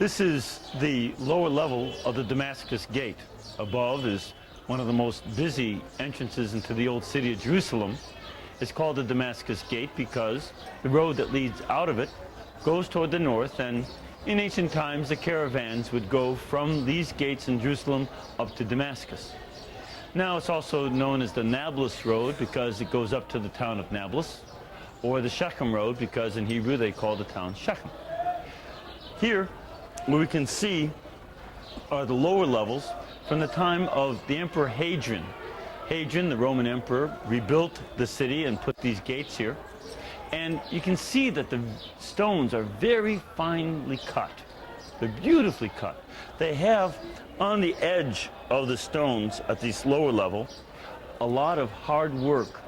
This is the lower level of the Damascus Gate. Above is one of the most busy entrances into the old city of Jerusalem. It's called the Damascus Gate because the road that leads out of it goes toward the north, and in ancient times the caravans would go from these gates in Jerusalem up to Damascus. Now it's also known as the Nablus Road because it goes up to the town of Nablus, or the Shechem Road because in Hebrew they call the town Shechem. Here, what we can see are the lower levels from the time of the Emperor Hadrian. Hadrian, the Roman emperor, rebuilt the city and put these gates here. And you can see that the stones are very finely cut. They're beautifully cut. They have on the edge of the stones at this lower level a lot of hard work,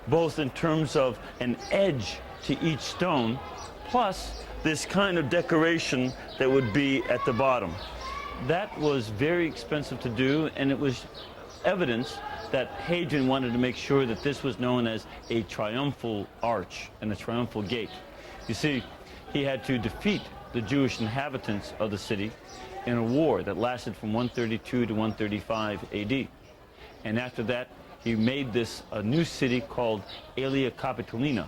both in terms of an edge to each stone, plus this kind of decoration that would be at the bottom. That was very expensive to do, and it was evidence that Hadrian wanted to make sure that this was known as a triumphal arch and a triumphal gate. You see, he had to defeat the Jewish inhabitants of the city in a war that lasted from 132 to 135 AD. And after that, he made this a new city called Aelia Capitolina.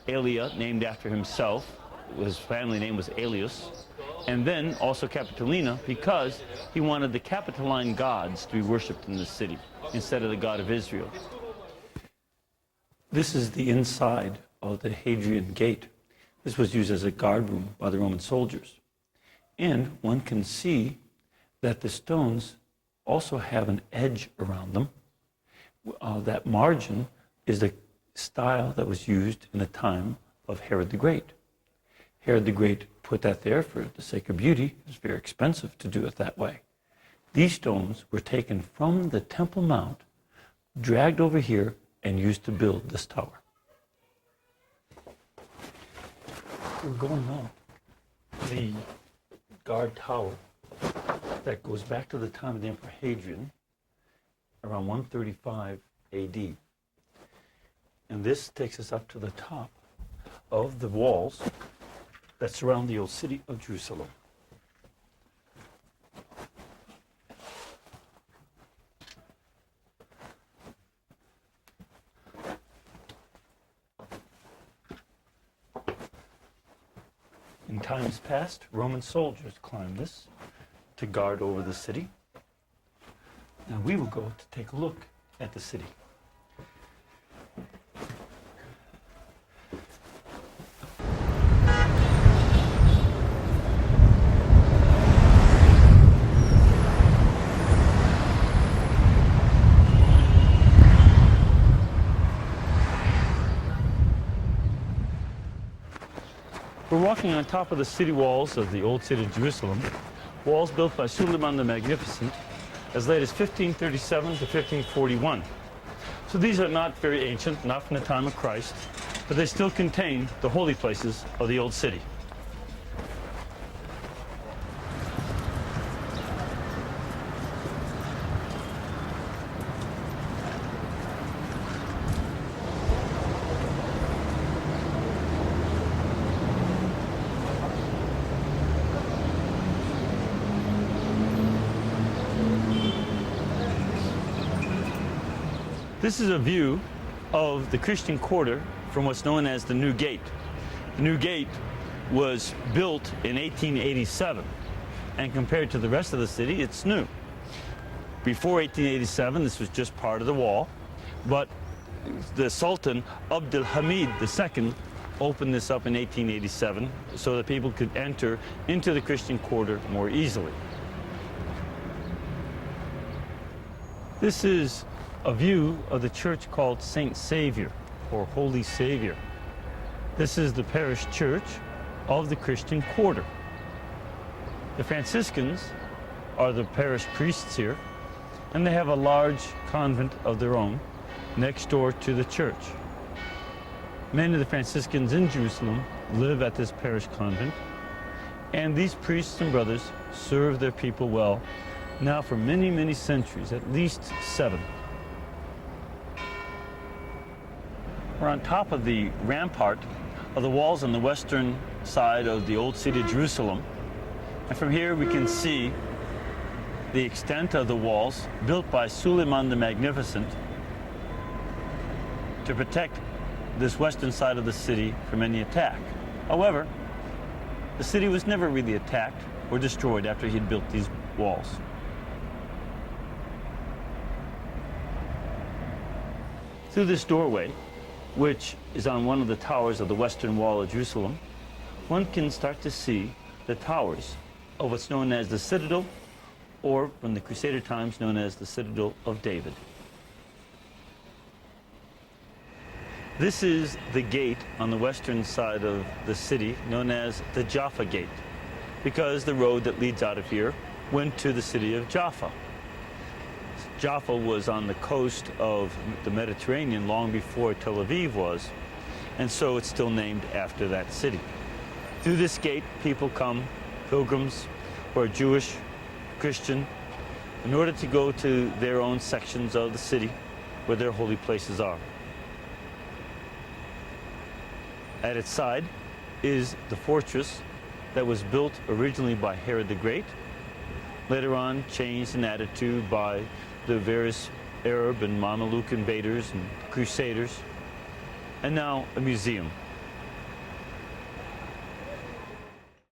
Aelia, named after himself. His family name was Aelius. And then also Capitolina because he wanted the Capitoline gods to be worshipped in the city instead of the God of Israel. This is the inside of the Hadrian Gate. This was used as a guard room by the Roman soldiers. And one can see that the stones also have an edge around them. That margin is the style that was used in the time of Herod the Great. Herod the Great put that there for the sake of beauty. It was very expensive to do it that way. These stones were taken from the Temple Mount, dragged over here, and used to build this tower. We're going up the guard tower that goes back to the time of the Emperor Hadrian, around 135 AD. And this takes us up to the top of the walls that surround the old city of Jerusalem. In times past, Roman soldiers climbed this to guard over the city. Now we will go to take a look at the city. We're walking on top of the city walls of the old city of Jerusalem, walls built by Suleiman the Magnificent as late as 1537 to 1541. So these are not very ancient, not from the time of Christ, but they still contain the holy places of the old city. This is a view of the Christian quarter from what's known as the New Gate. The New Gate was built in 1887, and compared to the rest of the city, it's new. Before 1887, this was just part of the wall, but the Sultan Abdul Hamid II opened this up in 1887 so that people could enter into the Christian quarter more easily. This is a view of the church called Saint Savior, or Holy Savior. This is the parish church of the Christian quarter. The Franciscans are the parish priests here, and they have a large convent of their own next door to the church. Many of the Franciscans in Jerusalem live at this parish convent, and these priests and brothers serve their people well now for many, many centuries, at least 7. We're on top of the rampart of the walls on the western side of the old city of Jerusalem. And from here we can see the extent of the walls built by Suleiman the Magnificent to protect this western side of the city from any attack. However, the city was never really attacked or destroyed after he had built these walls. Through this doorway, which is on one of the towers of the western wall of Jerusalem, one can start to see the towers of what's known as the Citadel, or from the Crusader times known as the Citadel of David. This is the gate on the western side of the city known as the Jaffa Gate, because the road that leads out of here went to the city of Jaffa. Jaffa was on the coast of the Mediterranean long before Tel Aviv was, and so it's still named after that city. Through this gate, people come, pilgrims who are Jewish, Christian, in order to go to their own sections of the city where their holy places are. At its side is the fortress that was built originally by Herod the Great, later on changed and added to by the various Arab and Mameluke invaders and crusaders, and now a museum.